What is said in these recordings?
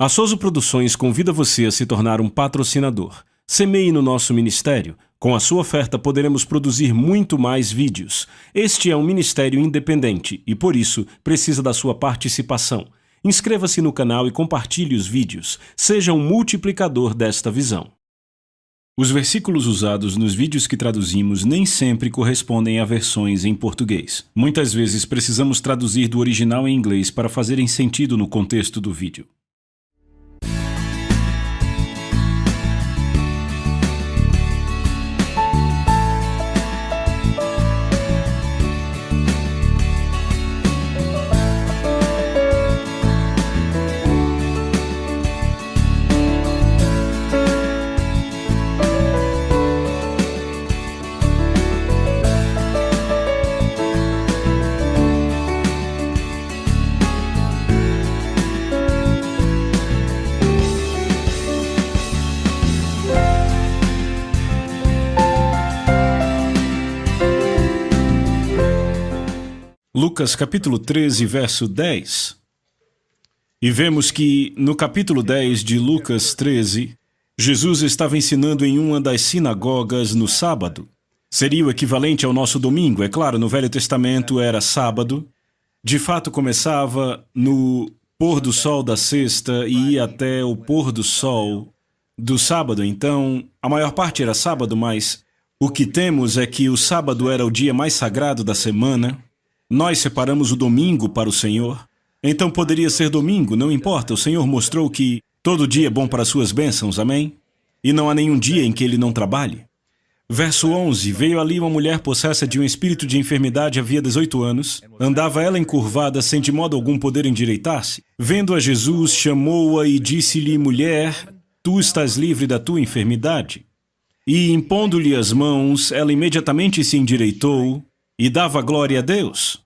A Soso Produções convida você a se tornar um patrocinador. Semeie no nosso ministério. Com a sua oferta poderemos produzir muito mais vídeos. Este é um ministério independente e, por isso, precisa da sua participação. Inscreva-se no canal e compartilhe os vídeos. Seja um multiplicador desta visão. Os versículos usados nos vídeos que traduzimos nem sempre correspondem a versões em português. Muitas vezes precisamos traduzir do original em inglês para fazerem sentido no contexto do vídeo. Lucas capítulo 13, verso 10. E vemos que, no capítulo 10 de Lucas 13, Jesus estava ensinando em uma das sinagogas no sábado. Seria o equivalente ao nosso domingo, é claro, no Velho Testamento era sábado. De fato, começava no pôr do sol da sexta e ia até o pôr do sol do sábado. Então, a maior parte era sábado, mas o que temos é que o sábado era o dia mais sagrado da semana. Nós separamos o domingo para o Senhor. Então poderia ser domingo, não importa. O Senhor mostrou que todo dia é bom para suas bênçãos, amém? E não há nenhum dia em que Ele não trabalhe. Verso 11. Veio ali uma mulher possessa de um espírito de enfermidade havia 18 anos. Andava ela encurvada, sem de modo algum poder endireitar-se. Vendo a Jesus, chamou-a e disse-lhe: Mulher, tu estás livre da tua enfermidade. E impondo-lhe as mãos, ela imediatamente se endireitou e dava glória a Deus.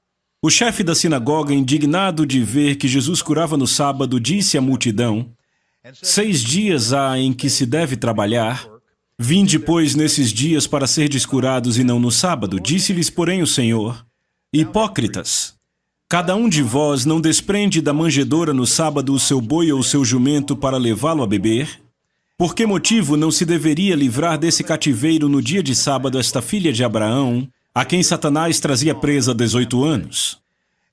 O chefe da sinagoga, indignado de ver que Jesus curava no sábado, disse à multidão: 6 dias há em que se deve trabalhar. Vinde, pois, nesses dias para serdes curados e não no sábado. Disse-lhes, porém, o Senhor: Hipócritas, cada um de vós não desprende da manjedoura no sábado o seu boi ou o seu jumento para levá-lo a beber? Por que motivo não se deveria livrar desse cativeiro no dia de sábado esta filha de Abraão, a quem Satanás trazia presa há 18 anos?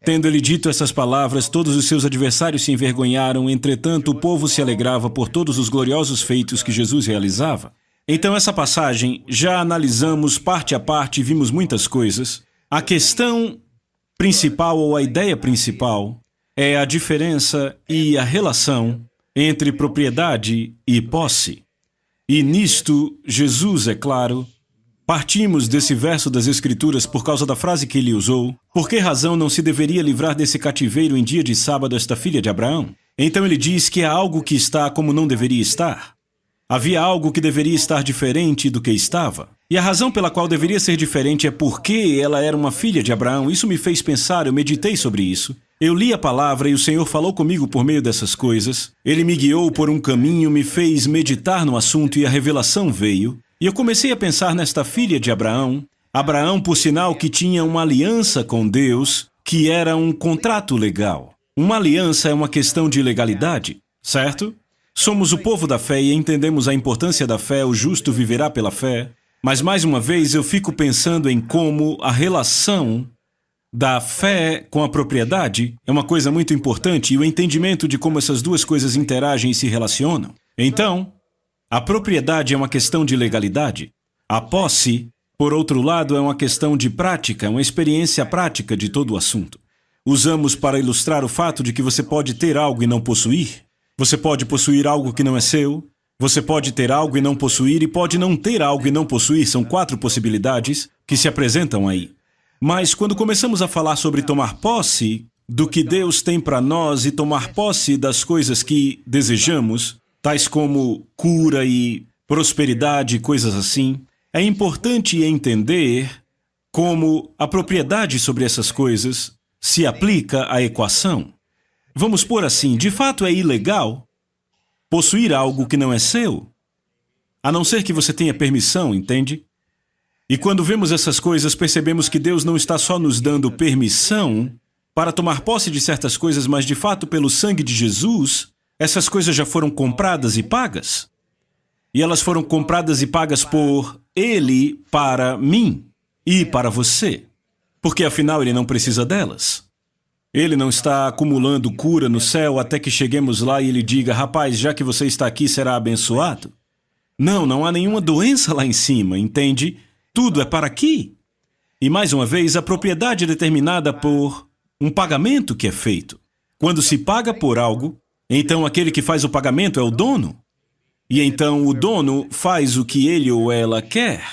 Tendo ele dito essas palavras, todos os seus adversários se envergonharam, entretanto o povo se alegrava por todos os gloriosos feitos que Jesus realizava. Então essa passagem, já analisamos parte a parte e vimos muitas coisas. A questão principal, ou a ideia principal, é a diferença e a relação entre propriedade e posse. E nisto, Jesus, é claro, partimos desse verso das Escrituras por causa da frase que ele usou. Por que razão não se deveria livrar desse cativeiro em dia de sábado esta filha de Abraão? Então ele diz que há algo que está como não deveria estar. Havia algo que deveria estar diferente do que estava. E a razão pela qual deveria ser diferente é porque ela era uma filha de Abraão. Isso me fez pensar, eu meditei sobre isso. Eu li a palavra e o Senhor falou comigo por meio dessas coisas. Ele me guiou por um caminho, me fez meditar no assunto e a revelação veio. E eu comecei a pensar nesta filha de Abraão. Abraão, por sinal, que tinha uma aliança com Deus, que era um contrato legal. Uma aliança é uma questão de legalidade, certo? Somos o povo da fé e entendemos a importância da fé, o justo viverá pela fé. Mas, mais uma vez, eu fico pensando em como a relação da fé com a propriedade é uma coisa muito importante e o entendimento de como essas duas coisas interagem e se relacionam. Então, a propriedade é uma questão de legalidade. A posse, por outro lado, é uma questão de prática, uma experiência prática de todo o assunto. Usamos para ilustrar o fato de que você pode ter algo e não possuir. Você pode possuir algo que não é seu. Você pode ter algo e não possuir, e pode não ter algo e não possuir. São 4 possibilidades que se apresentam aí. Mas quando começamos a falar sobre tomar posse do que Deus tem para nós e tomar posse das coisas que desejamos, tais como cura e prosperidade, coisas assim, é importante entender como a propriedade sobre essas coisas se aplica à equação. Vamos pôr assim, de fato é ilegal possuir algo que não é seu, a não ser que você tenha permissão, entende? E quando vemos essas coisas, percebemos que Deus não está só nos dando permissão para tomar posse de certas coisas, mas de fato, pelo sangue de Jesus, Essas coisas já foram compradas e pagas. E elas foram compradas e pagas por Ele para mim e para você. Porque afinal Ele não precisa delas. Ele não está acumulando cura no céu até que cheguemos lá e Ele diga: rapaz, já que você está aqui, será abençoado. Não há nenhuma doença lá em cima, entende? Tudo é para aqui. E mais uma vez, a propriedade é determinada por um pagamento que é feito. Quando se paga por algo, então aquele que faz o pagamento é o dono. E então o dono faz o que ele ou ela quer.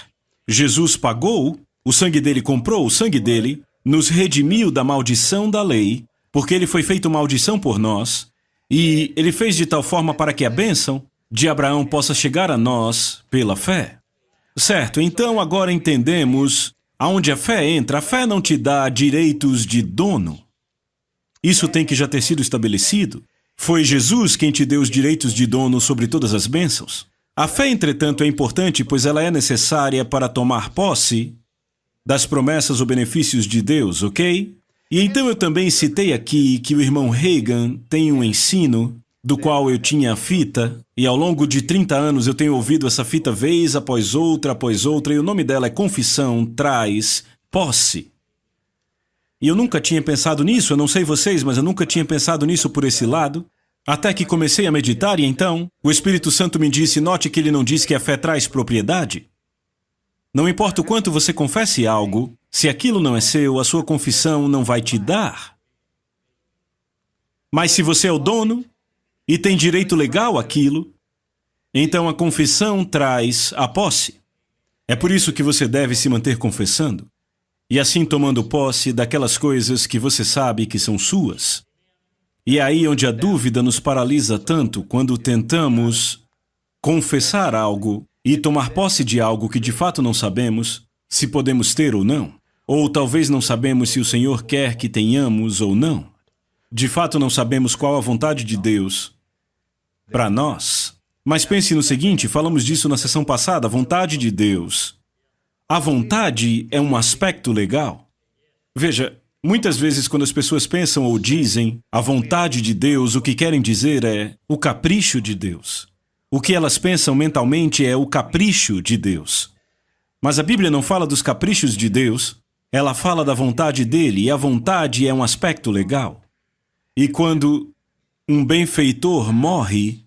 Jesus pagou, o sangue dele comprou, o sangue dele nos redimiu da maldição da lei, porque ele foi feito maldição por nós, e ele fez de tal forma para que a bênção de Abraão possa chegar a nós pela fé. Certo, então agora entendemos aonde a fé entra. A fé não te dá direitos de dono. Isso tem que já ter sido estabelecido. Foi Jesus quem te deu os direitos de dono sobre todas as bênçãos. A fé, entretanto, é importante, pois ela é necessária para tomar posse das promessas ou benefícios de Deus, ok? E então eu também citei aqui que o irmão Reagan tem um ensino do qual eu tinha a fita, e ao longo de 30 anos eu tenho ouvido essa fita vez após outra, e o nome dela é Confissão Traz Posse. E eu nunca tinha pensado nisso, eu não sei vocês, mas eu nunca tinha pensado nisso por esse lado, até que comecei a meditar e então o Espírito Santo me disse: note que ele não diz que a fé traz propriedade. Não importa o quanto você confesse algo, se aquilo não é seu, a sua confissão não vai te dar. Mas se você é o dono e tem direito legal àquilo, então a confissão traz a posse. É por isso que você deve se manter confessando, e assim tomando posse daquelas coisas que você sabe que são suas. E é aí onde a dúvida nos paralisa tanto quando tentamos confessar algo e tomar posse de algo que de fato não sabemos se podemos ter ou não. Ou talvez não sabemos se o Senhor quer que tenhamos ou não. De fato não sabemos qual a vontade de Deus para nós. Mas pense no seguinte, falamos disso na sessão passada, a vontade de Deus. A vontade é um aspecto legal. Veja, muitas vezes quando as pessoas pensam ou dizem a vontade de Deus, o que querem dizer é o capricho de Deus. O que elas pensam mentalmente é o capricho de Deus. Mas a Bíblia não fala dos caprichos de Deus, ela fala da vontade dele, e a vontade é um aspecto legal. E quando um benfeitor morre,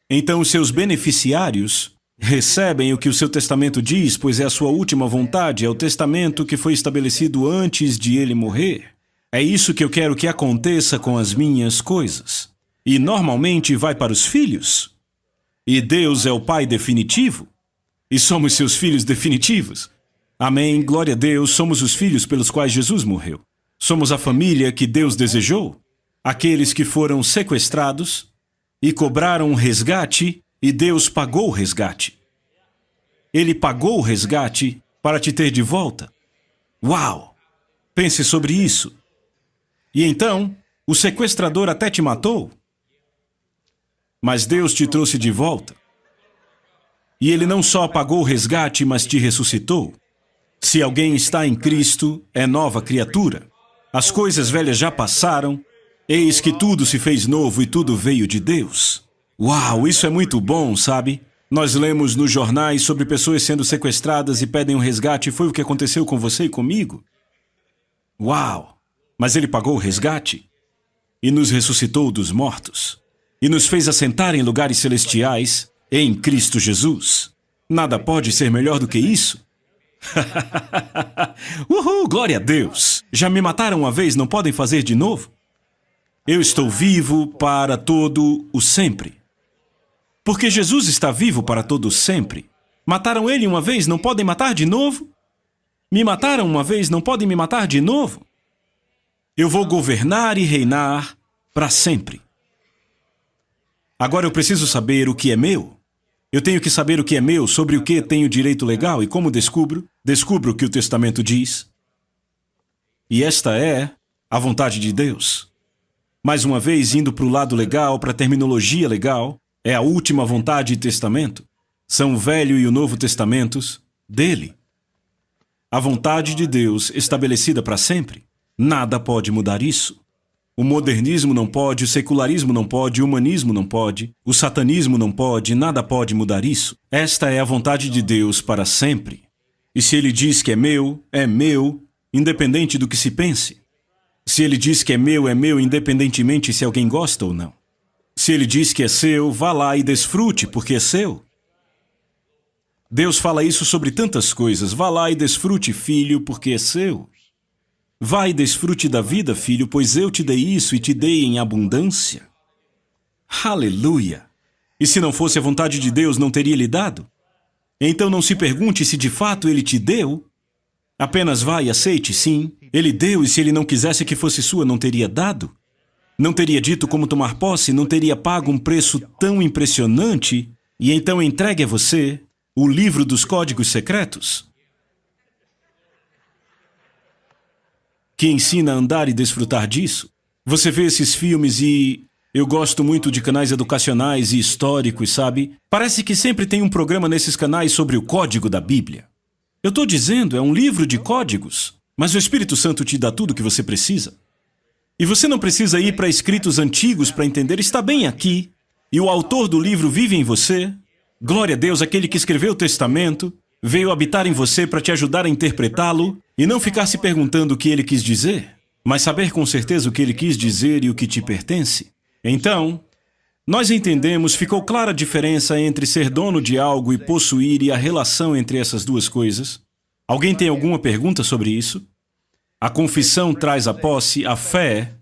então os seus beneficiários recebem o que o seu testamento diz, pois é a sua última vontade, é o testamento que foi estabelecido antes de ele morrer. É isso que eu quero que aconteça com as minhas coisas. E normalmente vai para os filhos. E Deus é o Pai definitivo. E somos seus filhos definitivos. Amém, glória a Deus, somos os filhos pelos quais Jesus morreu. Somos a família que Deus desejou. Aqueles que foram sequestrados e cobraram um resgate, e Deus pagou o resgate. Ele pagou o resgate para te ter de volta. Uau! Pense sobre isso. E então, o sequestrador até te matou, mas Deus te trouxe de volta. E Ele não só pagou o resgate, mas te ressuscitou. Se alguém está em Cristo, é nova criatura. As coisas velhas já passaram, eis que tudo se fez novo e tudo veio de Deus. Uau, isso é muito bom, sabe? Nós lemos nos jornais sobre pessoas sendo sequestradas e pedem um resgate. Foi o que aconteceu com você e comigo. Uau! Mas Ele pagou o resgate e nos ressuscitou dos mortos e nos fez assentar em lugares celestiais em Cristo Jesus. Nada pode ser melhor do que isso. Uhul, glória a Deus! Já me mataram uma vez, não podem fazer de novo? Eu estou vivo para todo o sempre. Porque Jesus está vivo para todo o sempre. Mataram Ele uma vez, não podem matar de novo? Me mataram uma vez, não podem me matar de novo? Eu vou governar e reinar para sempre. Agora eu preciso saber o que é meu. Eu tenho que saber o que é meu, sobre o que tenho direito legal, e como descubro? Descubro o que o testamento diz. E esta é a vontade de Deus. Mais uma vez, indo para o lado legal, para a terminologia legal, é a última vontade e testamento. São o Velho e o Novo Testamentos dele. A vontade de Deus estabelecida para sempre. Nada pode mudar isso. O modernismo não pode, o secularismo não pode, o humanismo não pode, o satanismo não pode, nada pode mudar isso. Esta é a vontade de Deus para sempre. E se Ele diz que é meu, independente do que se pense. Se Ele diz que é meu, independentemente se alguém gosta ou não. Se Ele diz que é seu, vá lá e desfrute, porque é seu. Deus fala isso sobre tantas coisas. Vá lá e desfrute, filho, porque é seu. Vá e desfrute da vida, filho, pois eu te dei isso e te dei em abundância. Aleluia! E se não fosse a vontade de Deus, não teria lhe dado? Então não se pergunte se de fato Ele te deu. Apenas vá e aceite, sim. Ele deu, e se Ele não quisesse que fosse sua, não teria dado? Não teria dito como tomar posse, não teria pago um preço tão impressionante, e então entregue a você o livro dos códigos secretos, que ensina a andar e desfrutar disso. Você vê esses filmes e eu gosto muito de canais educacionais e históricos, sabe? Parece que sempre tem um programa nesses canais sobre o código da Bíblia. Eu estou dizendo, é um livro de códigos, mas o Espírito Santo te dá tudo o que você precisa. E você não precisa ir para escritos antigos para entender, está bem aqui. E o autor do livro vive em você. Glória a Deus, aquele que escreveu o testamento, veio habitar em você para te ajudar a interpretá-lo e não ficar se perguntando o que ele quis dizer, mas saber com certeza o que ele quis dizer e o que te pertence. Então, nós entendemos, ficou clara a diferença entre ser dono de algo e possuir e a relação entre essas duas coisas? Alguém tem alguma pergunta sobre isso? A confissão traz a posse, a fé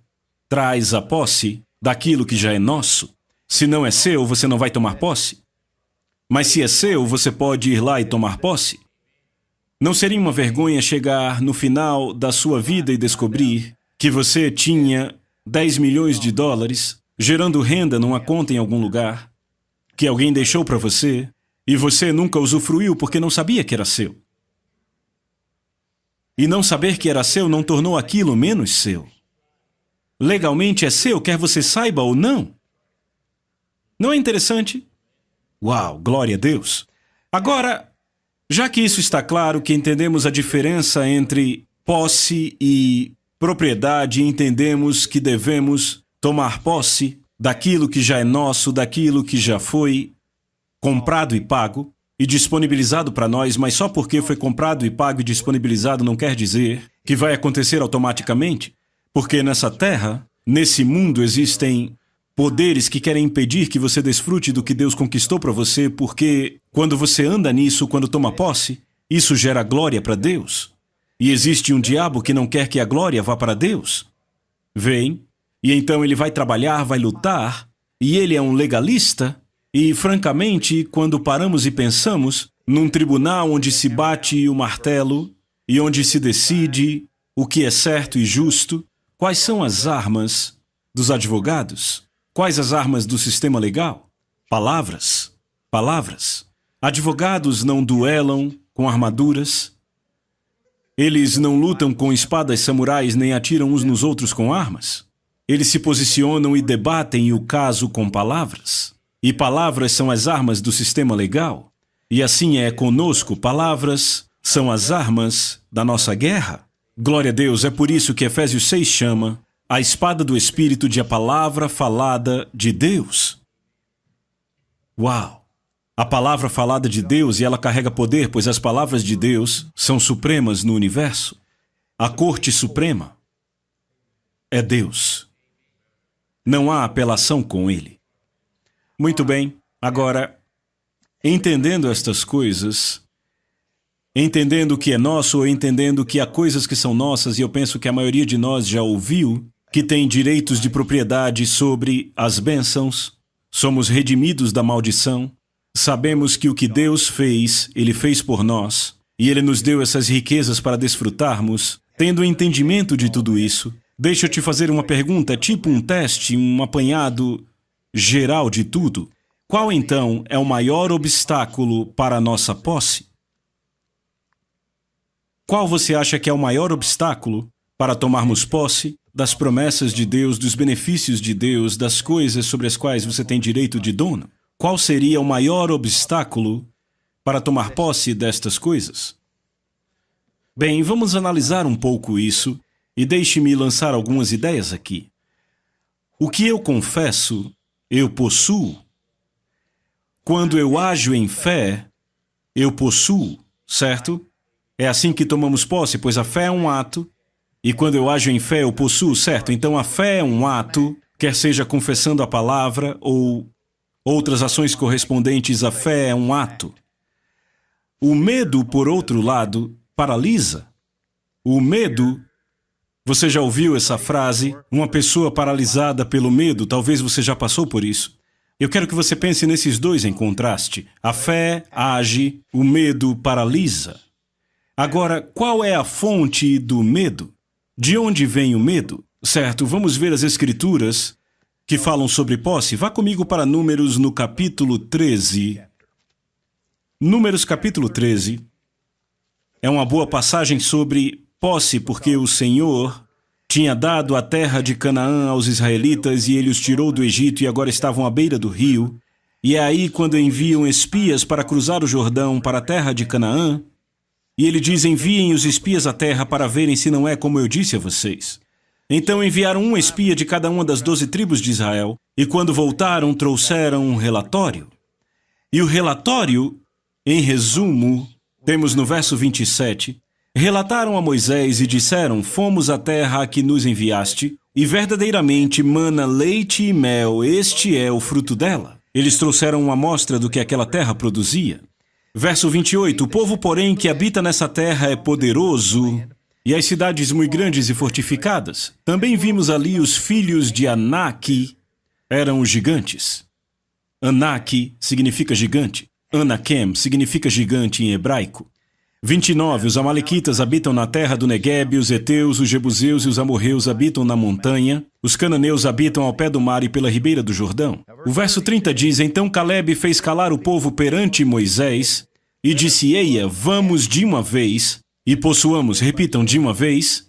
traz a posse daquilo que já é nosso. Se não é seu, você não vai tomar posse. Mas se é seu, você pode ir lá e tomar posse. Não seria uma vergonha chegar no final da sua vida e descobrir que você tinha 10 milhões de dólares gerando renda numa conta em algum lugar, que alguém deixou para você, e você nunca usufruiu porque não sabia que era seu? E não saber que era seu não tornou aquilo menos seu. Legalmente é seu, quer você saiba ou não. Não é interessante? Uau, glória a Deus! Agora, já que isso está claro, que entendemos a diferença entre posse e propriedade, entendemos que devemos tomar posse daquilo que já é nosso, daquilo que já foi comprado e pago e disponibilizado para nós, mas só porque foi comprado e pago e disponibilizado não quer dizer que vai acontecer automaticamente, porque nessa terra, nesse mundo, existem poderes que querem impedir que você desfrute do que Deus conquistou para você, porque quando você anda nisso, quando toma posse, isso gera glória para Deus. E existe um diabo que não quer que a glória vá para Deus. Vem, e então ele vai trabalhar, vai lutar, e ele é um legalista, e francamente, quando paramos e pensamos num tribunal onde se bate o martelo e onde se decide o que é certo e justo, quais são as armas dos advogados? Quais as armas do sistema legal? Palavras. Palavras. Advogados não duelam com armaduras. Eles não lutam com espadas samurais nem atiram uns nos outros com armas. Eles se posicionam e debatem o caso com palavras. E palavras são as armas do sistema legal. E assim é conosco, palavras são as armas da nossa guerra. Glória a Deus, é por isso que Efésios 6 chama a espada do Espírito de a palavra falada de Deus. Uau! A palavra falada de Deus, e ela carrega poder, pois as palavras de Deus são supremas no universo. A corte suprema é Deus. Não há apelação com Ele. Muito bem, agora, entendendo estas coisas, entendendo o que é nosso ou entendendo que há coisas que são nossas, e eu penso que a maioria de nós já ouviu, que tem direitos de propriedade sobre as bênçãos, somos redimidos da maldição, sabemos que o que Deus fez, Ele fez por nós, e Ele nos deu essas riquezas para desfrutarmos. Tendo entendimento de tudo isso, deixa eu te fazer uma pergunta, tipo um teste, um apanhado geral de tudo. Qual então é o maior obstáculo para a nossa posse? Qual você acha que é o maior obstáculo para tomarmos posse das promessas de Deus, dos benefícios de Deus, das coisas sobre as quais você tem direito de dono? Qual seria o maior obstáculo para tomar posse destas coisas? Bem, vamos analisar um pouco isso e deixe-me lançar algumas ideias aqui. O que eu confesso, eu possuo. Quando eu ajo em fé, eu possuo, certo? É assim que tomamos posse, pois a fé é um ato, e quando eu ajo em fé, eu possuo, certo? Então a fé é um ato, quer seja confessando a palavra ou outras ações correspondentes à fé é um ato. O medo, por outro lado, paralisa. O medo, você já ouviu essa frase? Uma pessoa paralisada pelo medo, talvez você já passou por isso. Eu quero que você pense nesses dois em contraste. A fé age, o medo paralisa. Agora, qual é a fonte do medo? De onde vem o medo? Certo, vamos ver as escrituras que falam sobre posse. Vá comigo para Números no capítulo 13. Números capítulo 13 é uma boa passagem sobre posse, porque o Senhor tinha dado a terra de Canaã aos israelitas e ele os tirou do Egito e agora estavam à beira do rio. E é aí quando enviam espias para cruzar o Jordão para a terra de Canaã, e ele diz: enviem os espias à terra para verem se não é como eu disse a vocês. Então enviaram um espia de cada uma das 12 tribos de Israel, e quando voltaram trouxeram um relatório. E o relatório, em resumo, temos no verso 27, relataram a Moisés e disseram: fomos à terra a que nos enviaste, e verdadeiramente mana leite e mel, este é o fruto dela. Eles trouxeram uma amostra do que aquela terra produzia. Verso 28, o povo, porém, que habita nessa terra é poderoso, e as cidades muito grandes e fortificadas. Também vimos ali os filhos de Anak, eram os gigantes. Anak significa gigante. Anakem significa gigante em hebraico. 29. Os amalequitas habitam na terra do Neguebe, os heteus, os jebuseus e os amorreus habitam na montanha, os cananeus habitam ao pé do mar e pela ribeira do Jordão. O verso 30 diz: então Calebe fez calar o povo perante Moisés e disse: eia, vamos de uma vez e possuamos. Repitam, de uma vez.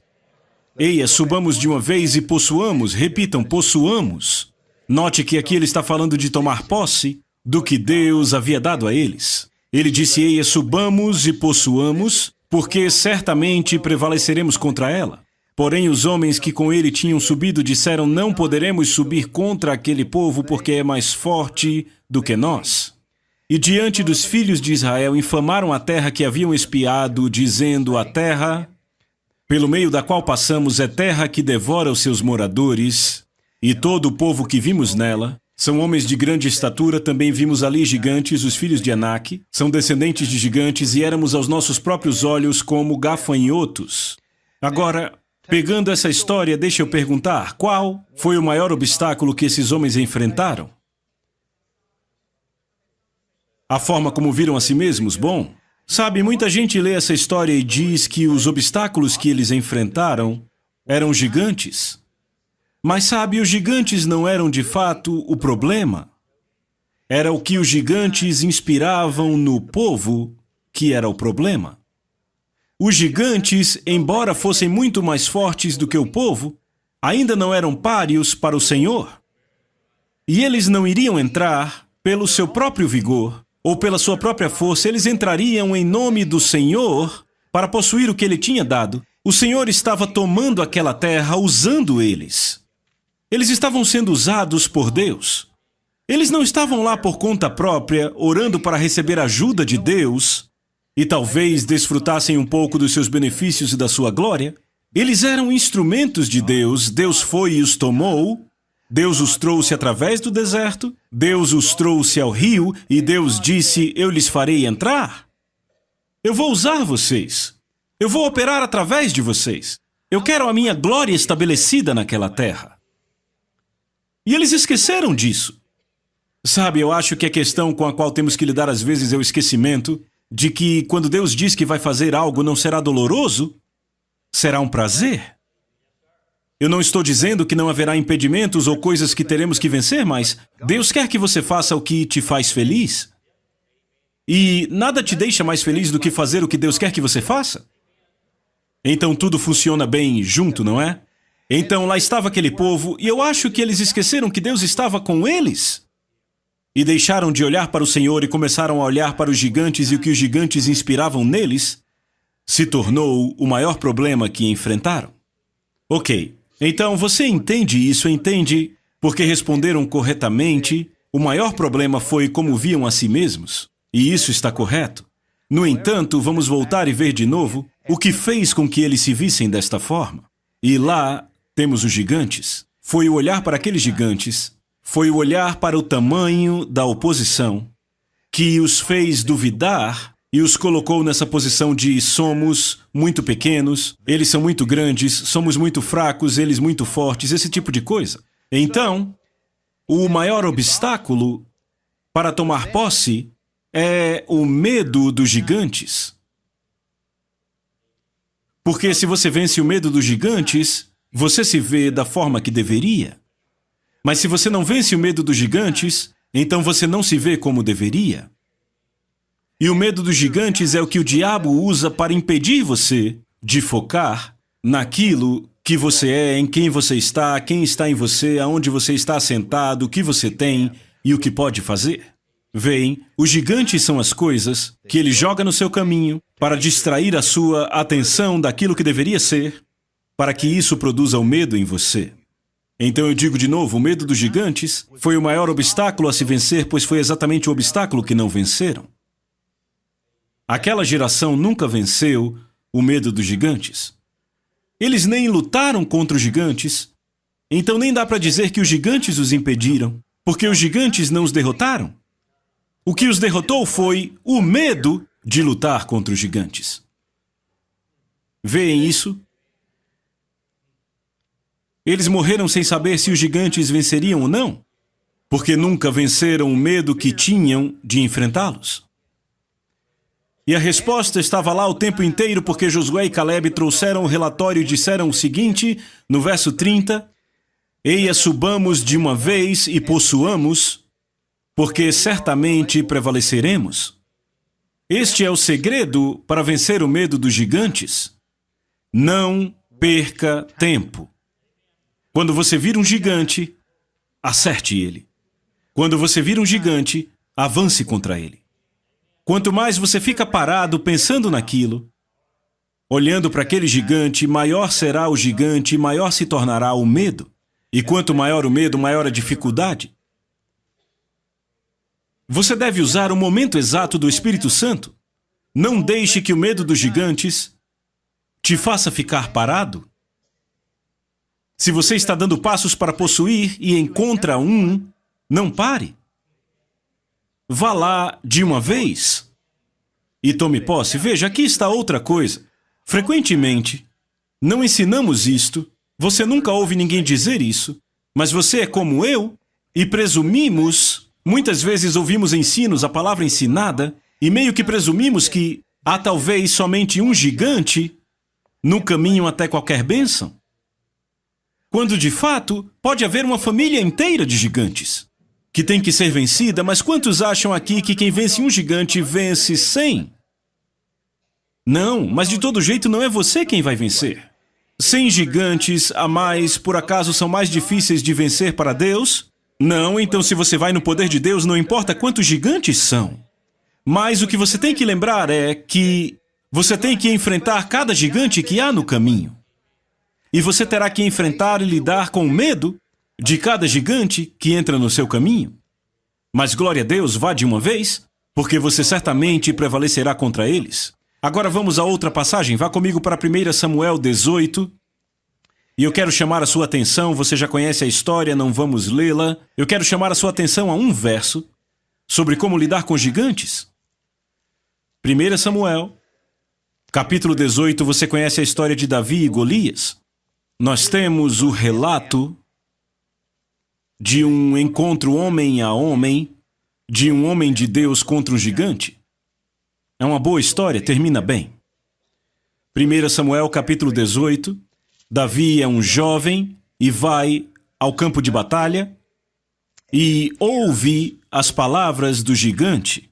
Eia, subamos de uma vez e possuamos. Repitam, possuamos. Note que aqui ele está falando de tomar posse do que Deus havia dado a eles. Ele disse: eia, subamos e possuamos, porque certamente prevaleceremos contra ela. Porém, os homens que com ele tinham subido disseram: não poderemos subir contra aquele povo, porque é mais forte do que nós. E diante dos filhos de Israel infamaram a terra que haviam espiado, dizendo: a terra, pelo meio da qual passamos, é terra que devora os seus moradores, e todo o povo que vimos nela são homens de grande estatura. Também vimos ali gigantes, os filhos de Anak, são descendentes de gigantes, e éramos aos nossos próprios olhos como gafanhotos. Agora, pegando essa história, deixa eu perguntar, qual foi o maior obstáculo que esses homens enfrentaram? A forma como viram a si mesmos? Bom, sabe, muita gente lê essa história e diz que os obstáculos que eles enfrentaram eram gigantes. Mas sabe, os gigantes não eram de fato o problema. Era o que os gigantes inspiravam no povo que era o problema. Os gigantes, embora fossem muito mais fortes do que o povo, ainda não eram páreos para o Senhor. E eles não iriam entrar pelo seu próprio vigor ou pela sua própria força, eles entrariam em nome do Senhor para possuir o que ele tinha dado. O Senhor estava tomando aquela terra, usando eles. Eles estavam sendo usados por Deus. Eles não estavam lá por conta própria, orando para receber ajuda de Deus e talvez desfrutassem um pouco dos seus benefícios e da sua glória. Eles eram instrumentos de Deus. Deus foi e os tomou. Deus os trouxe através do deserto. Deus os trouxe ao rio e Deus disse: eu lhes farei entrar. Eu vou usar vocês. Eu vou operar através de vocês. Eu quero a minha glória estabelecida naquela terra. E eles esqueceram disso. Sabe, eu acho que a questão com a qual temos que lidar às vezes é o esquecimento de que quando Deus diz que vai fazer algo não será doloroso, será um prazer. Eu não estou dizendo que não haverá impedimentos ou coisas que teremos que vencer, mas Deus quer que você faça o que te faz feliz. E nada te deixa mais feliz do que fazer o que Deus quer que você faça. Então tudo funciona bem junto, não é? Então lá estava aquele povo, e eu acho que eles esqueceram que Deus estava com eles. E deixaram de olhar para o Senhor e começaram a olhar para os gigantes, e o que os gigantes inspiravam neles se tornou o maior problema que enfrentaram. Ok, então você entende isso, entende porque responderam corretamente. O maior problema foi como viam a si mesmos, e isso está correto. No entanto, vamos voltar e ver de novo o que fez com que eles se vissem desta forma. E lá temos os gigantes. Foi o olhar para aqueles gigantes, foi o olhar para o tamanho da oposição, que os fez duvidar e os colocou nessa posição de somos muito pequenos, eles são muito grandes, somos muito fracos, eles muito fortes, esse tipo de coisa. Então, o maior obstáculo para tomar posse é o medo dos gigantes. Porque se você vence o medo dos gigantes, você se vê da forma que deveria. Mas se você não vence o medo dos gigantes, então você não se vê como deveria. E o medo dos gigantes é o que o diabo usa para impedir você de focar naquilo que você é, em quem você está, quem está em você, aonde você está sentado, o que você tem e o que pode fazer. Veem, os gigantes são as coisas que ele joga no seu caminho para distrair a sua atenção daquilo que deveria ser, para que isso produza o medo em você. Então eu digo de novo, o medo dos gigantes foi o maior obstáculo a se vencer, pois foi exatamente o obstáculo que não venceram. Aquela geração nunca venceu o medo dos gigantes. Eles nem lutaram contra os gigantes, então nem dá para dizer que os gigantes os impediram, porque os gigantes não os derrotaram. O que os derrotou foi o medo de lutar contra os gigantes. Veem isso? Eles morreram sem saber se os gigantes venceriam ou não, porque nunca venceram o medo que tinham de enfrentá-los. E a resposta estava lá o tempo inteiro, porque Josué e Caleb trouxeram o relatório e disseram o seguinte, no verso 30, Eia, subamos de uma vez e possuamos, porque certamente prevaleceremos. Este é o segredo para vencer o medo dos gigantes. Não perca tempo. Quando você vir um gigante, acerte ele. Quando você vir um gigante, avance contra ele. Quanto mais você fica parado pensando naquilo, olhando para aquele gigante, maior será o gigante e maior se tornará o medo. E quanto maior o medo, maior a dificuldade. Você deve usar o momento exato do Espírito Santo. Não deixe que o medo dos gigantes te faça ficar parado. Se você está dando passos para possuir e encontra um, não pare. Vá lá de uma vez e tome posse. Veja, aqui está outra coisa. Frequentemente, não ensinamos isto, você nunca ouve ninguém dizer isso, mas você é como eu e presumimos, muitas vezes ouvimos ensinos, a palavra ensinada, e meio que presumimos que há talvez somente um gigante no caminho até qualquer bênção. Quando de fato pode haver uma família inteira de gigantes que tem que ser vencida, mas quantos acham aqui que quem vence um gigante vence 100? Não, mas de todo jeito não é você quem vai vencer. 100 gigantes a mais, por acaso, são mais difíceis de vencer para Deus? Não, então se você vai no poder de Deus, não importa quantos gigantes são. Mas o que você tem que lembrar é que você tem que enfrentar cada gigante que há no caminho. E você terá que enfrentar e lidar com o medo de cada gigante que entra no seu caminho. Mas glória a Deus, vá de uma vez, porque você certamente prevalecerá contra eles. Agora vamos a outra passagem. Vá comigo para 1 Samuel 18. E eu quero chamar a sua atenção, você já conhece a história, não vamos lê-la. Eu quero chamar a sua atenção a um verso sobre como lidar com gigantes. 1 Samuel, capítulo 18, você conhece a história de Davi e Golias. Nós temos o relato de um encontro homem a homem, de um homem de Deus contra um gigante. É uma boa história, termina bem. 1 Samuel capítulo 18, Davi é um jovem e vai ao campo de batalha e ouve as palavras do gigante.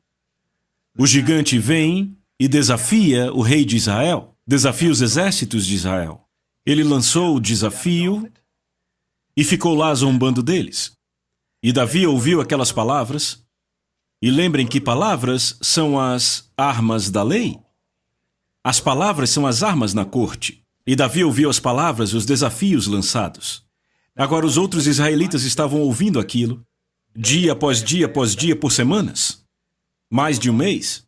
O gigante vem e desafia o rei de Israel, desafia os exércitos de Israel. Ele lançou o desafio e ficou lá zombando deles. E Davi ouviu aquelas palavras. E lembrem que palavras são as armas da lei. As palavras são as armas na corte. E Davi ouviu as palavras, os desafios lançados. Agora, os outros israelitas estavam ouvindo aquilo, dia após dia após dia, por semanas, mais de um mês.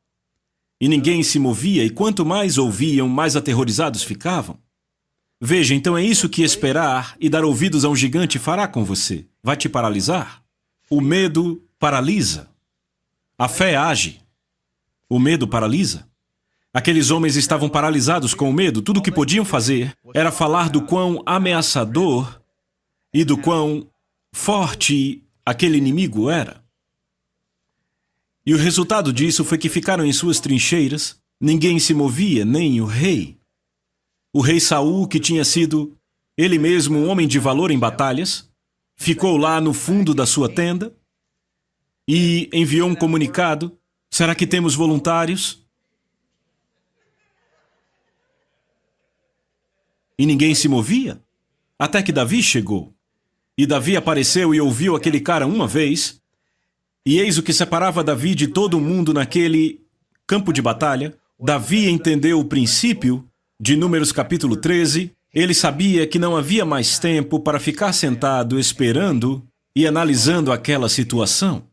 E ninguém se movia, e quanto mais ouviam, mais aterrorizados ficavam. Veja, então é isso que esperar e dar ouvidos a um gigante fará com você. Vai te paralisar. O medo paralisa. A fé age. O medo paralisa. Aqueles homens estavam paralisados com o medo. Tudo o que podiam fazer era falar do quão ameaçador e do quão forte aquele inimigo era. E o resultado disso foi que ficaram em suas trincheiras, ninguém se movia, nem o rei. O rei Saul, que tinha sido ele mesmo um homem de valor em batalhas, ficou lá no fundo da sua tenda e enviou um comunicado: será que temos voluntários? E ninguém se movia, até que Davi chegou. E Davi apareceu e ouviu aquele cara uma vez, e eis o que separava Davi de todo mundo naquele campo de batalha. Davi entendeu o princípio de Números capítulo 13, ele sabia que não havia mais tempo para ficar sentado esperando e analisando aquela situação.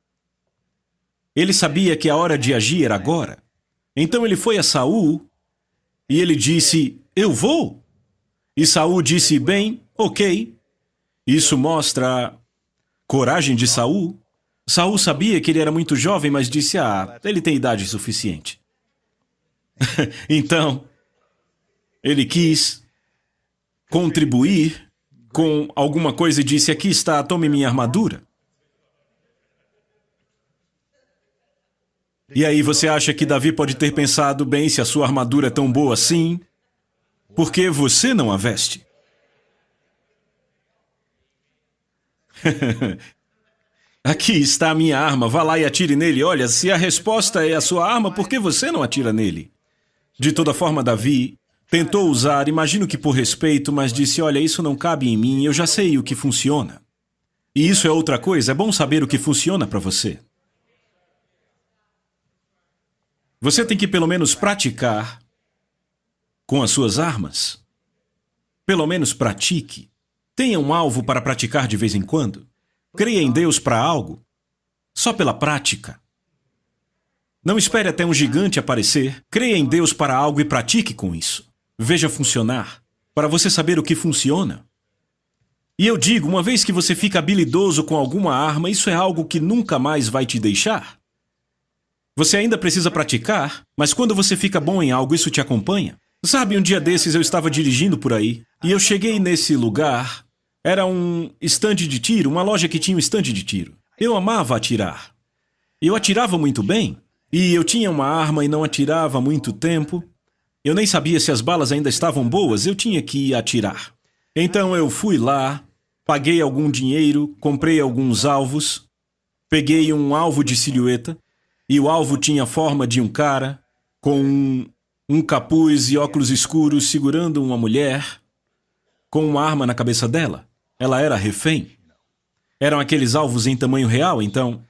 Ele sabia que a hora de agir era agora. Então ele foi a Saul e ele disse: eu vou. E Saul disse: bem, ok. Isso mostra a coragem de Saul. Saul sabia que ele era muito jovem, mas disse: ele tem idade suficiente. Então, ele quis contribuir com alguma coisa e disse: aqui está, tome minha armadura. E aí você acha que Davi pode ter pensado: bem, se a sua armadura é tão boa assim, por que você não a veste? Aqui está a minha arma, vá lá e atire nele. Olha, se a resposta é a sua arma, por que você não atira nele? De toda forma, Davi tentou usar, imagino que por respeito, mas disse: olha, isso não cabe em mim, eu já sei o que funciona. E isso é outra coisa, é bom saber o que funciona para você. Você tem que pelo menos praticar com as suas armas. Pelo menos pratique. Tenha um alvo para praticar de vez em quando. Creia em Deus para algo, só pela prática. Não espere até um gigante aparecer. Creia em Deus para algo e pratique com isso. Veja funcionar, para você saber o que funciona. E eu digo, uma vez que você fica habilidoso com alguma arma, isso é algo que nunca mais vai te deixar. Você ainda precisa praticar, mas quando você fica bom em algo, isso te acompanha. Sabe, um dia desses eu estava dirigindo por aí, e eu cheguei nesse lugar. Era um estande de tiro, uma loja que tinha um estande de tiro. Eu amava atirar. Eu atirava muito bem, e eu tinha uma arma e não atirava há muito tempo. Eu nem sabia se as balas ainda estavam boas, eu tinha que atirar. Então eu fui lá, paguei algum dinheiro, comprei alguns alvos, peguei um alvo de silhueta, e o alvo tinha a forma de um cara com um capuz e óculos escuros segurando uma mulher com uma arma na cabeça dela. Ela era refém. Eram aqueles alvos em tamanho real, então.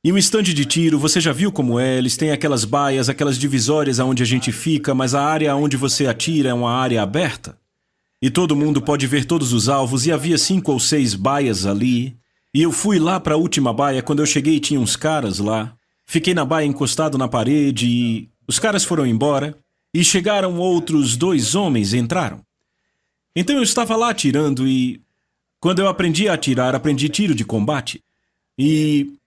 E o estande de tiro, você já viu como é? Eles têm aquelas baias, aquelas divisórias aonde a gente fica, mas a área onde você atira é uma área aberta. E todo mundo pode ver todos os alvos, e havia 5 ou 6 baias ali. E eu fui lá para a última baia, quando eu cheguei tinha uns caras lá. Fiquei na baia encostado na parede e os caras foram embora. E chegaram outros 2 homens e entraram. Então eu estava lá atirando e... quando eu aprendi a atirar, aprendi tiro de combate. E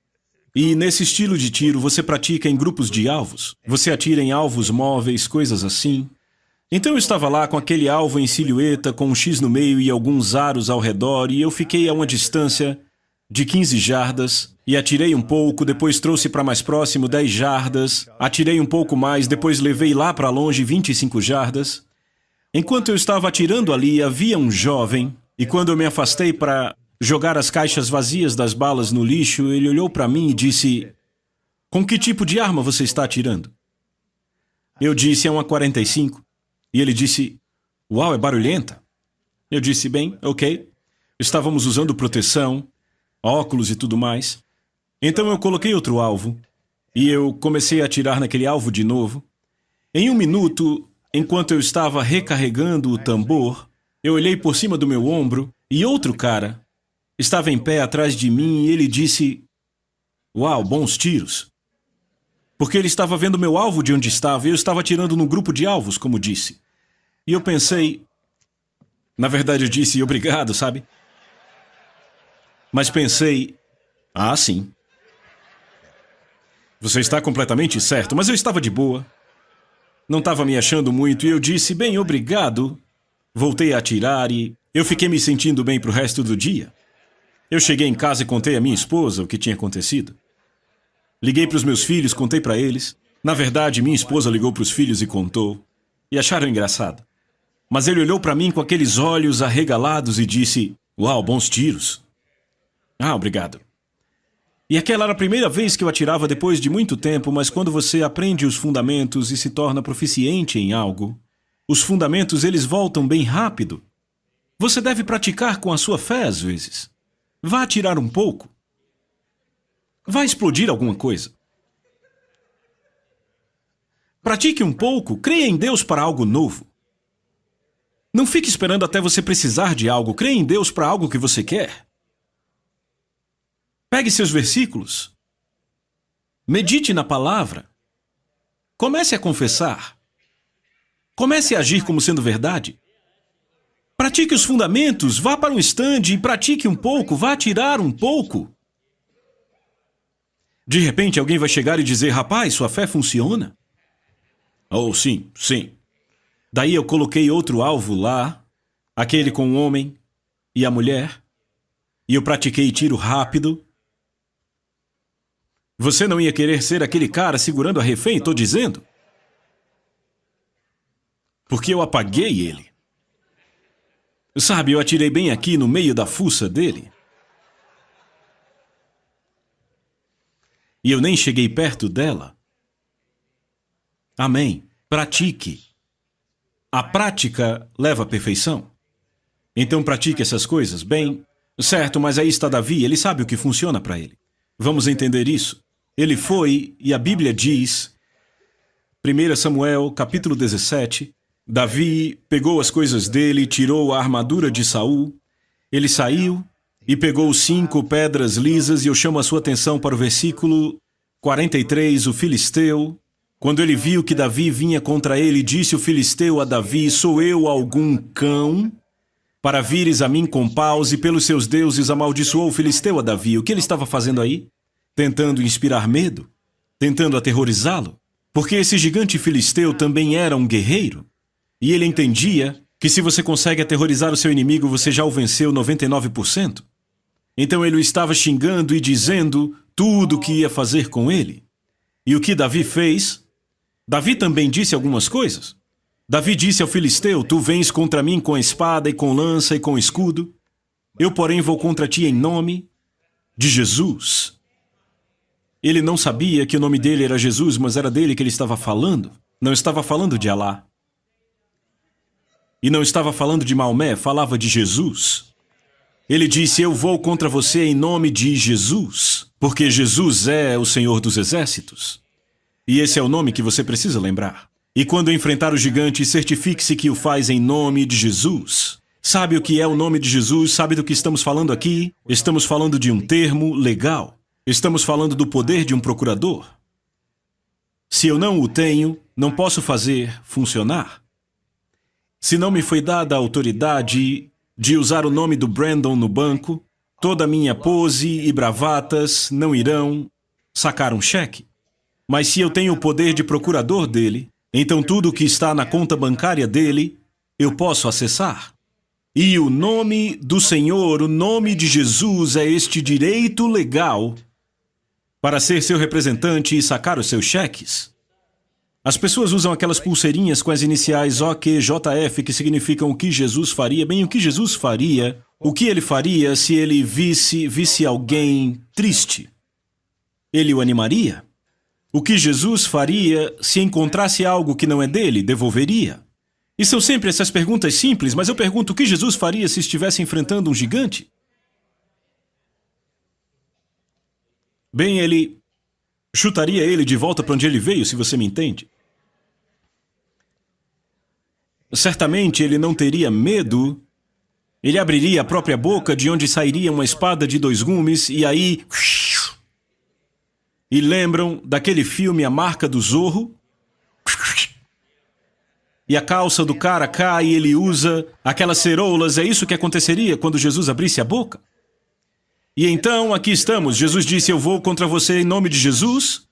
nesse estilo de tiro, você pratica em grupos de alvos. Você atira em alvos móveis, coisas assim. Então eu estava lá com aquele alvo em silhueta, com um X no meio e alguns aros ao redor, e eu fiquei a uma distância de 15 jardas, e atirei um pouco, depois trouxe para mais próximo 10 jardas, atirei um pouco mais, depois levei lá para longe 25 jardas. Enquanto eu estava atirando ali, havia um jovem, e quando eu me afastei para jogar as caixas vazias das balas no lixo, ele olhou para mim e disse: com que tipo de arma você está atirando? Eu disse: é uma 45. E ele disse: uau, é barulhenta. Eu disse: bem, ok. Estávamos usando proteção, óculos e tudo mais. Então eu coloquei outro alvo, e eu comecei a atirar naquele alvo de novo. Em 1 minuto, enquanto eu estava recarregando o tambor, eu olhei por cima do meu ombro E outro cara estava em pé atrás de mim e ele disse: "Uau, bons tiros." Porque ele estava vendo meu alvo de onde estava e eu estava atirando no grupo de alvos, como disse. E eu pensei... Na verdade, eu disse obrigado, sabe? Mas pensei... Ah, sim. Você está completamente certo, mas eu estava de boa. Não estava me achando muito e eu disse, bem, obrigado. Voltei a atirar e eu fiquei me sentindo bem pro resto do dia. Eu cheguei em casa e contei à minha esposa o que tinha acontecido. Liguei para os meus filhos, contei para eles. Na verdade, minha esposa ligou para os filhos e contou. E acharam engraçado. Mas ele olhou para mim com aqueles olhos arregalados e disse, uau, bons tiros. Ah, obrigado. E aquela era a primeira vez que eu atirava depois de muito tempo, mas quando você aprende os fundamentos e se torna proficiente em algo, os fundamentos eles voltam bem rápido. Você deve praticar com a sua fé às vezes. Vá atirar um pouco. Vai explodir alguma coisa. Pratique um pouco, creia em Deus para algo novo. Não fique esperando até você precisar de algo, creia em Deus para algo que você quer. Pegue seus versículos. Medite na palavra. Comece a confessar. Comece a agir como sendo verdade. Pratique os fundamentos, vá para um estande e pratique um pouco, vá atirar um pouco. De repente, alguém vai chegar e dizer, rapaz, sua fé funciona? Oh, sim, sim. Daí eu coloquei outro alvo lá, aquele com o homem e a mulher, e eu pratiquei tiro rápido. Você não ia querer ser aquele cara segurando a refém, tô dizendo? Porque eu apaguei ele. Sabe, eu atirei bem aqui no meio da fuça dele. E eu nem cheguei perto dela. Amém. Pratique. A prática leva à perfeição. Então pratique essas coisas. Bem, certo, mas aí está Davi, ele sabe o que funciona para ele. Vamos entender isso. Ele foi, e a Bíblia diz, 1 Samuel, capítulo 17, Davi pegou as coisas dele, tirou a armadura de Saul, ele saiu e pegou 5 pedras lisas, e eu chamo a sua atenção para o versículo 43, o filisteu. Quando ele viu que Davi vinha contra ele, disse o filisteu a Davi, sou eu algum cão, para vires a mim com paus, e pelos seus deuses amaldiçoou o filisteu a Davi. O que ele estava fazendo aí? Tentando inspirar medo? Tentando aterrorizá-lo? Porque esse gigante filisteu também era um guerreiro. E ele entendia que se você consegue aterrorizar o seu inimigo, você já o venceu 99%. Então ele o estava xingando e dizendo tudo o que ia fazer com ele. E o que Davi fez? Davi também disse algumas coisas. Davi disse ao filisteu, tu vens contra mim com espada e com lança e com escudo. Eu, porém, vou contra ti em nome de Jesus. Ele não sabia que o nome dele era Jesus, mas era dele que ele estava falando. Não estava falando de Alá. E não estava falando de Maomé, falava de Jesus. Ele disse, eu vou contra você em nome de Jesus, porque Jesus é o Senhor dos Exércitos. E esse é o nome que você precisa lembrar. E quando enfrentar o gigante, certifique-se que o faz em nome de Jesus. Sabe o que é o nome de Jesus? Sabe do que estamos falando aqui? Estamos falando de um termo legal. Estamos falando do poder de um procurador. Se eu não o tenho, não posso fazer funcionar. Se não me foi dada a autoridade de usar o nome do Brandon no banco, toda a minha pose e bravatas não irão sacar um cheque. Mas se eu tenho o poder de procurador dele, então tudo o que está na conta bancária dele, eu posso acessar. E o nome do Senhor, o nome de Jesus é este direito legal para ser seu representante e sacar os seus cheques. As pessoas usam aquelas pulseirinhas com as iniciais OQJF, que significam o que Jesus faria. Bem, o que Jesus faria, o que ele faria se ele visse alguém triste? Ele o animaria? O que Jesus faria se encontrasse algo que não é dele, devolveria? E são sempre essas perguntas simples, mas eu pergunto o que Jesus faria se estivesse enfrentando um gigante? Bem, ele chutaria ele de volta para onde ele veio, se você me entende. Certamente ele não teria medo Ele abriria a própria boca, de onde sairia uma espada de 2 gumes, e aí... E lembram daquele filme A Marca do Zorro? E a calça do cara cai e ele usa aquelas ceroulas. É isso que aconteceria quando Jesus abrisse a boca? E então, aqui estamos. Jesus disse, eu vou contra você em nome de Jesus,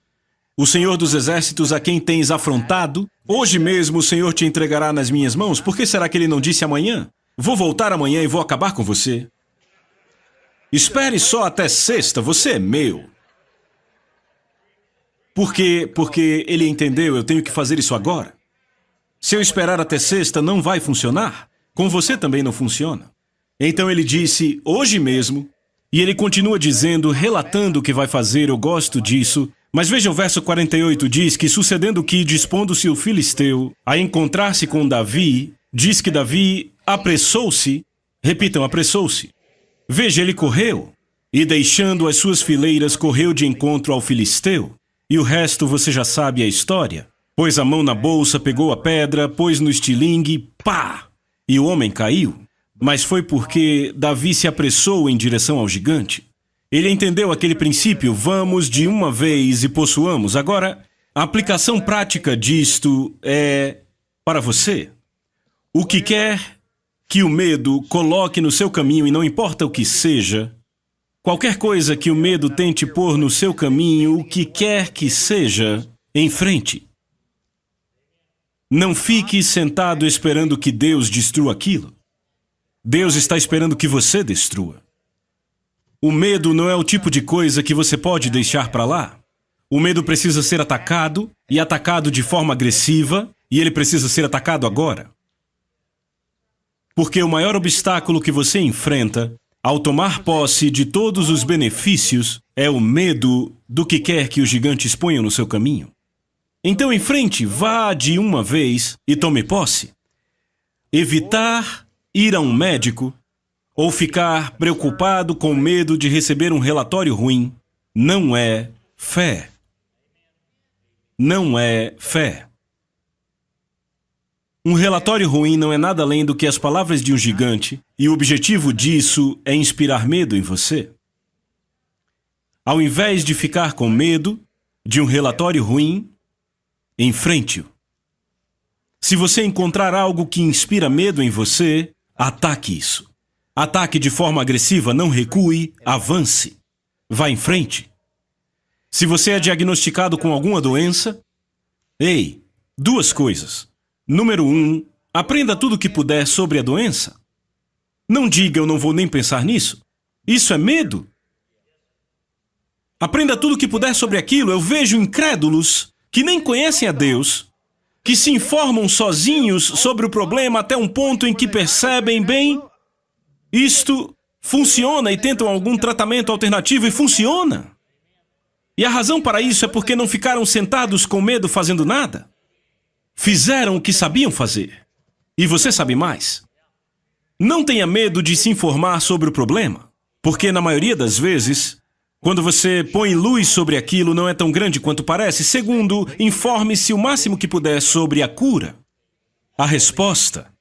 o Senhor dos Exércitos, a quem tens afrontado. Hoje mesmo o Senhor te entregará nas minhas mãos. Por que será que ele não disse amanhã? Vou voltar amanhã e vou acabar com você. Espere só até sexta, você é meu. Porque ele entendeu, eu tenho que fazer isso agora. Se eu esperar até sexta, não vai funcionar. Com você também não funciona. Então ele disse, hoje mesmo, e ele continua dizendo, relatando o que vai fazer, eu gosto disso. Mas veja o verso 48, diz que sucedendo que, dispondo-se o filisteu a encontrar-se com Davi, diz que Davi apressou-se, repitam, apressou-se. Veja, ele correu, e deixando as suas fileiras, correu de encontro ao filisteu. E o resto você já sabe a história. Pôs a mão na bolsa, pegou a pedra, pôs no estilingue, pá! E o homem caiu. Mas foi porque Davi se apressou em direção ao gigante. Ele entendeu aquele princípio, vamos de uma vez e possuamos. Agora, a aplicação prática disto é para você. O que quer que o medo coloque no seu caminho, e não importa o que seja, qualquer coisa que o medo tente pôr no seu caminho, o que quer que seja, enfrente. Não fique sentado esperando que Deus destrua aquilo. Deus está esperando que você destrua. O medo não é o tipo de coisa que você pode deixar para lá. O medo precisa ser atacado, e atacado de forma agressiva, e ele precisa ser atacado agora. Porque o maior obstáculo que você enfrenta, ao tomar posse de todos os benefícios, é o medo do que quer que os gigantes ponham no seu caminho. Então, em frente, vá de uma vez e tome posse. Evitar ir a um médico ou ficar preocupado com medo de receber um relatório ruim não é fé. Não é fé. Um relatório ruim não é nada além do que as palavras de um gigante, e o objetivo disso é inspirar medo em você. Ao invés de ficar com medo de um relatório ruim, enfrente-o. Se você encontrar algo que inspira medo em você, ataque isso. Ataque de forma agressiva, não recue, avance. Vá em frente. Se você é diagnosticado com alguma doença, 2 coisas. Número 1, aprenda tudo o que puder sobre a doença. Não diga, eu não vou nem pensar nisso. Isso é medo. Aprenda tudo o que puder sobre aquilo. Eu vejo incrédulos que nem conhecem a Deus, que se informam sozinhos sobre o problema até um ponto em que percebem, bem, isto funciona, e tentam algum tratamento alternativo e funciona. E a razão para isso é porque não ficaram sentados com medo fazendo nada. Fizeram o que sabiam fazer. E você sabe mais. Não tenha medo de se informar sobre o problema, porque na maioria das vezes, quando você põe luz sobre aquilo, não é tão grande quanto parece. Segundo, informe-se o máximo que puder sobre a cura. A resposta.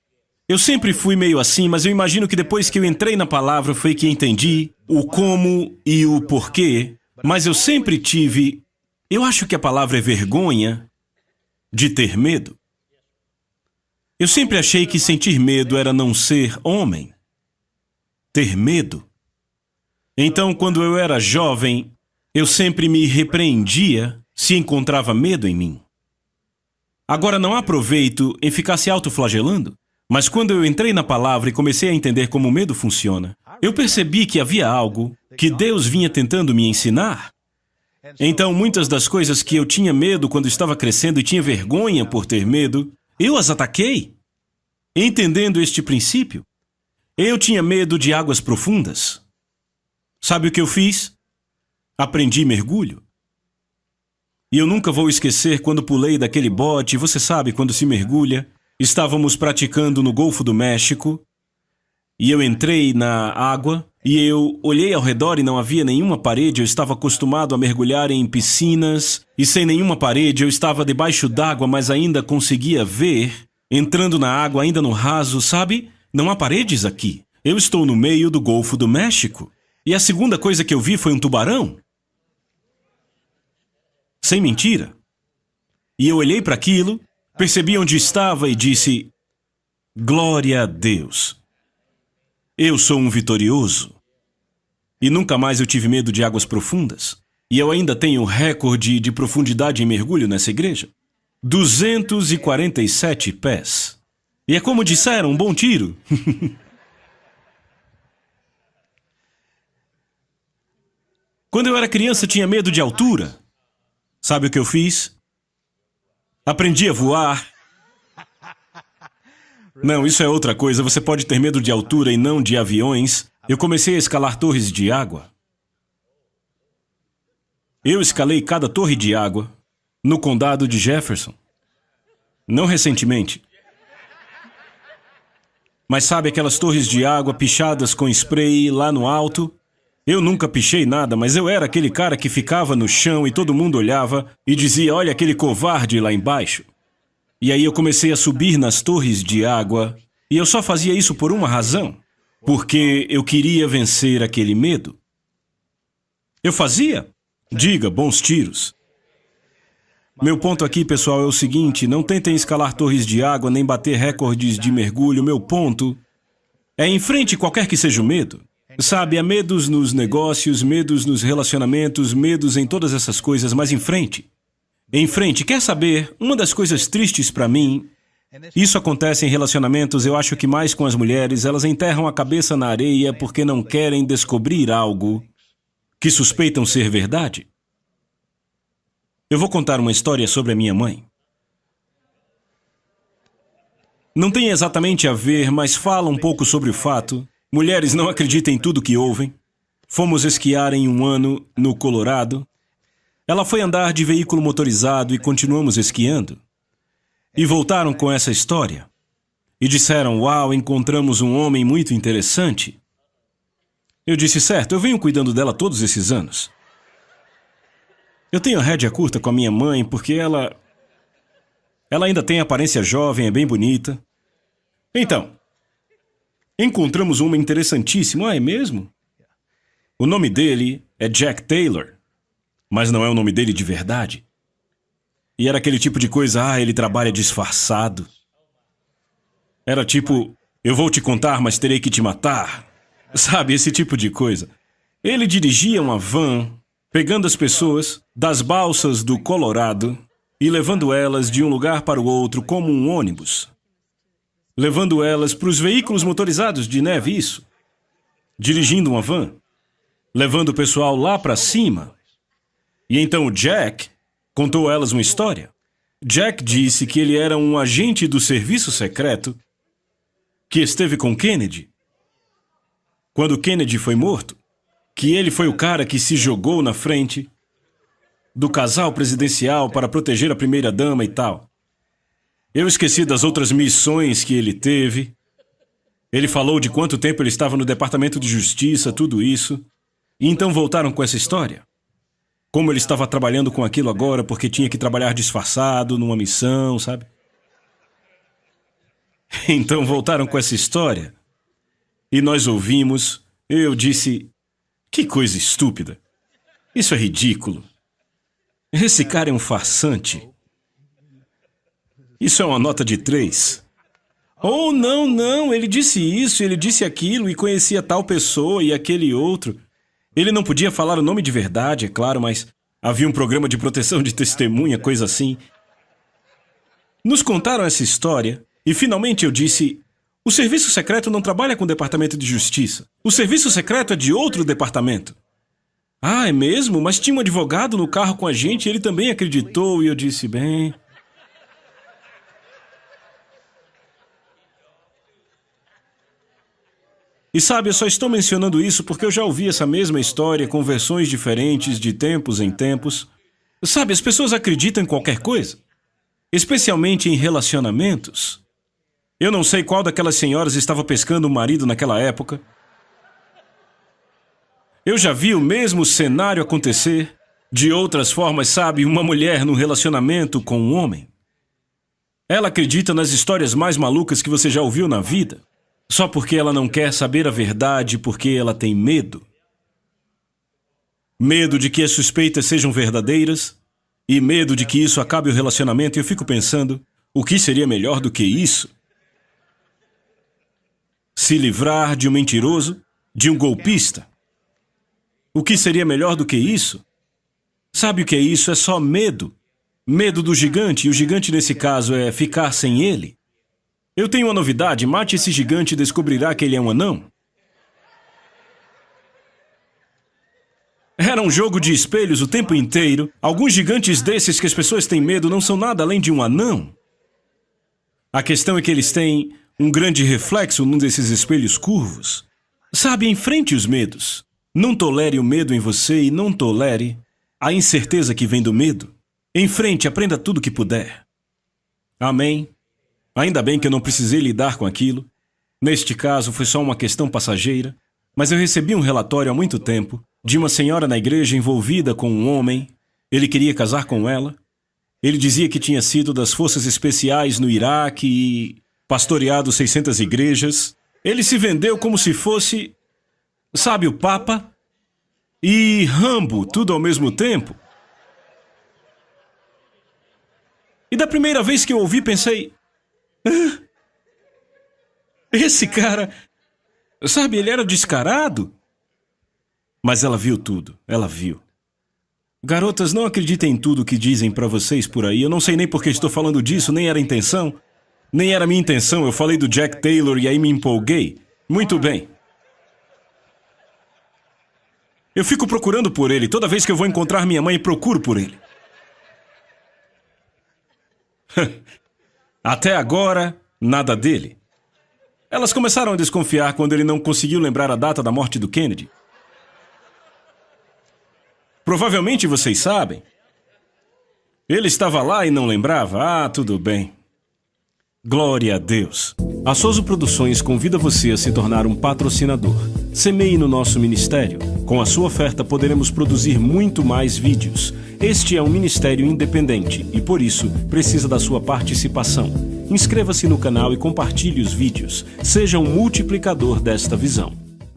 Eu sempre fui meio assim, mas eu imagino que depois que eu entrei na palavra foi que entendi o como e o porquê, mas eu sempre tive, eu acho que a palavra é vergonha, de ter medo. Eu sempre achei que sentir medo era não ser homem. Ter medo. Então, quando eu era jovem, eu sempre me repreendia se encontrava medo em mim. Agora, não há proveito em ficar se autoflagelando, mas quando eu entrei na palavra e comecei a entender como o medo funciona, eu percebi que havia algo que Deus vinha tentando me ensinar. Então, muitas das coisas que eu tinha medo quando estava crescendo e tinha vergonha por ter medo, eu as ataquei. Entendendo este princípio, eu tinha medo de águas profundas. Sabe o que eu fiz? Aprendi mergulho. E eu nunca vou esquecer quando pulei daquele bote, você sabe, quando se mergulha. Estávamos praticando no Golfo do México, e eu entrei na água, e eu olhei ao redor e não havia nenhuma parede. Eu estava acostumado a mergulhar em piscinas, e sem nenhuma parede eu estava debaixo d'água, mas ainda conseguia ver, entrando na água, ainda no raso, sabe? Não há paredes aqui. Eu estou no meio do Golfo do México. E a segunda coisa que eu vi foi um tubarão. Sem mentira. E eu olhei para aquilo, percebi onde estava e disse: glória a Deus. Eu sou um vitorioso. E nunca mais eu tive medo de águas profundas. E eu ainda tenho recorde de profundidade em mergulho nessa igreja. 247 pés. E é como disseram, um bom tiro. Quando eu era criança, tinha medo de altura. Sabe o que eu fiz? Aprendi a voar. Não, isso é outra coisa. Você pode ter medo de altura e não de aviões. Eu comecei a escalar torres de água. Eu escalei cada torre de água no condado de Jefferson. Não recentemente. Mas sabe aquelas torres de água pichadas com spray lá no alto? Eu nunca pichei nada, mas eu era aquele cara que ficava no chão e todo mundo olhava e dizia: olha aquele covarde lá embaixo. E aí eu comecei a subir nas torres de água e eu só fazia isso por uma razão. Porque eu queria vencer aquele medo. Eu fazia? Diga, bons tiros. Meu ponto aqui, pessoal, é o seguinte: não tentem escalar torres de água nem bater recordes de mergulho. Meu ponto é enfrente qualquer que seja o medo. Sabe, há medos nos negócios, medos nos relacionamentos, medos em todas essas coisas, mas em frente. Em frente. Quer saber? Uma das coisas tristes para mim, isso acontece em relacionamentos, eu acho que mais com as mulheres, elas enterram a cabeça na areia porque não querem descobrir algo que suspeitam ser verdade. Eu vou contar uma história sobre a minha mãe. Não tem exatamente a ver, mas fala um pouco sobre o fato. Mulheres não acreditam em tudo que ouvem. Fomos esquiar em um ano no Colorado. Ela foi andar de veículo motorizado e continuamos esquiando. E voltaram com essa história. E disseram: uau, encontramos um homem muito interessante. Eu disse: certo, eu venho cuidando dela todos esses anos. Eu tenho a rédea curta com a minha mãe porque ela ainda tem aparência jovem, é bem bonita. Então, encontramos um homem interessantíssimo. Ah, é mesmo? O nome dele é Jack Taylor, mas não é o nome dele de verdade. E era aquele tipo de coisa: ele trabalha disfarçado. Era tipo: eu vou te contar, mas terei que te matar. Sabe, esse tipo de coisa. Ele dirigia uma van, pegando as pessoas das balsas do Colorado e levando elas de um lugar para o outro como um ônibus. Levando elas para os veículos motorizados de neve, isso. Dirigindo uma van. Levando o pessoal lá para cima. E então o Jack contou a elas uma história. Jack disse que ele era um agente do serviço secreto que esteve com Kennedy quando Kennedy foi morto. Que ele foi o cara que se jogou na frente do casal presidencial para proteger a primeira-dama e tal. Eu esqueci das outras missões que ele teve. Ele falou de quanto tempo ele estava no Departamento de Justiça, tudo isso. E então voltaram com essa história. Como ele estava trabalhando com aquilo agora porque tinha que trabalhar disfarçado numa missão, sabe? Então voltaram com essa história. E nós ouvimos. Eu disse: que coisa estúpida. Isso é ridículo. Esse cara é um farsante. Isso é uma nota de 3. Oh, não, ele disse isso, ele disse aquilo e conhecia tal pessoa e aquele outro. Ele não podia falar o nome de verdade, é claro, mas havia um programa de proteção de testemunha, coisa assim. Nos contaram essa história e finalmente eu disse: o serviço secreto não trabalha com o Departamento de Justiça. O serviço secreto é de outro departamento. Ah, é mesmo? Mas tinha um advogado no carro com a gente e ele também acreditou. E eu disse: bem... E sabe, eu só estou mencionando isso porque eu já ouvi essa mesma história com versões diferentes de tempos em tempos. Sabe, as pessoas acreditam em qualquer coisa. Especialmente em relacionamentos. Eu não sei qual daquelas senhoras estava pescando o marido naquela época. Eu já vi o mesmo cenário acontecer de outras formas, sabe? Uma mulher num relacionamento com um homem. Ela acredita nas histórias mais malucas que você já ouviu na vida. Só porque ela não quer saber a verdade, porque ela tem medo. Medo de que as suspeitas sejam verdadeiras e medo de que isso acabe o relacionamento. E eu fico pensando, o que seria melhor do que isso? Se livrar de um mentiroso, de um golpista. O que seria melhor do que isso? Sabe o que é isso? É só medo. Medo do gigante, e o gigante nesse caso é ficar sem ele. Eu tenho uma novidade, mate esse gigante e descobrirá que ele é um anão. Era um jogo de espelhos o tempo inteiro. Alguns gigantes desses que as pessoas têm medo não são nada além de um anão. A questão é que eles têm um grande reflexo num desses espelhos curvos. Sabe, enfrente os medos. Não tolere o medo em você e não tolere a incerteza que vem do medo. Enfrente, aprenda tudo que puder. Amém? Ainda bem que eu não precisei lidar com aquilo. Neste caso, foi só uma questão passageira. Mas eu recebi um relatório há muito tempo de uma senhora na igreja envolvida com um homem. Ele queria casar com ela. Ele dizia que tinha sido das forças especiais no Iraque e pastoreado 600 igrejas. Ele se vendeu como se fosse, sabe, o Papa e Rambo, tudo ao mesmo tempo. E da primeira vez que eu ouvi, pensei... esse cara... Sabe, ele era descarado. Mas ela viu tudo, ela viu. Garotas, não acreditem em tudo que dizem pra vocês por aí. Eu não sei nem por que estou falando disso, nem era intenção. Nem era minha intenção, eu falei do Jack Taylor e aí me empolguei. Muito bem. Eu fico procurando por ele. Toda vez que eu vou encontrar minha mãe, procuro por ele. Até agora, nada dele. Elas começaram a desconfiar quando ele não conseguiu lembrar a data da morte do Kennedy. Provavelmente vocês sabem. Ele estava lá e não lembrava? Ah, tudo bem. Glória a Deus. A Souza Produções convida você a se tornar um patrocinador. Semeie no nosso ministério. Com a sua oferta poderemos produzir muito mais vídeos. Este é um ministério independente e, por isso, precisa da sua participação. Inscreva-se no canal e compartilhe os vídeos. Seja um multiplicador desta visão.